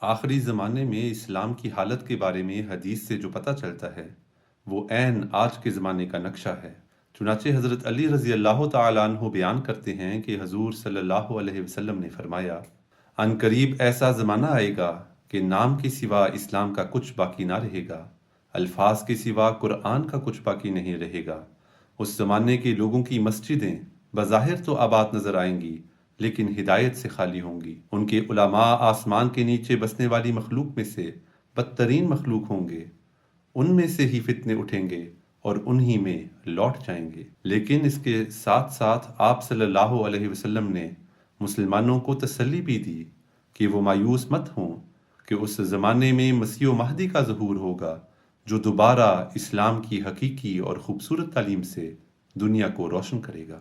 آخری زمانے میں اسلام کی حالت کے بارے میں حدیث سے جو پتہ چلتا ہے وہ عین آج کے زمانے کا نقشہ ہے۔ چنانچہ حضرت علی رضی اللہ تعالیٰ عنہ بیان کرتے ہیں کہ حضور صلی اللہ علیہ وسلم نے فرمایا، ان قریب ایسا زمانہ آئے گا کہ نام کے سوا اسلام کا کچھ باقی نہ رہے گا، الفاظ کے سوا قرآن کا کچھ باقی نہیں رہے گا۔ اس زمانے کے لوگوں کی مسجدیں بظاہر تو آباد نظر آئیں گی لیکن ہدایت سے خالی ہوں گی۔ ان کے علماء آسمان کے نیچے بسنے والی مخلوق میں سے بدترین مخلوق ہوں گے، ان میں سے ہی فتنے اٹھیں گے اور انہی میں لوٹ جائیں گے۔ لیکن اس کے ساتھ ساتھ آپ صلی اللہ علیہ وسلم نے مسلمانوں کو تسلی بھی دی کہ وہ مایوس مت ہوں کہ اس زمانے میں مسیح و مہدی کا ظہور ہوگا جو دوبارہ اسلام کی حقیقی اور خوبصورت تعلیم سے دنیا کو روشن کرے گا۔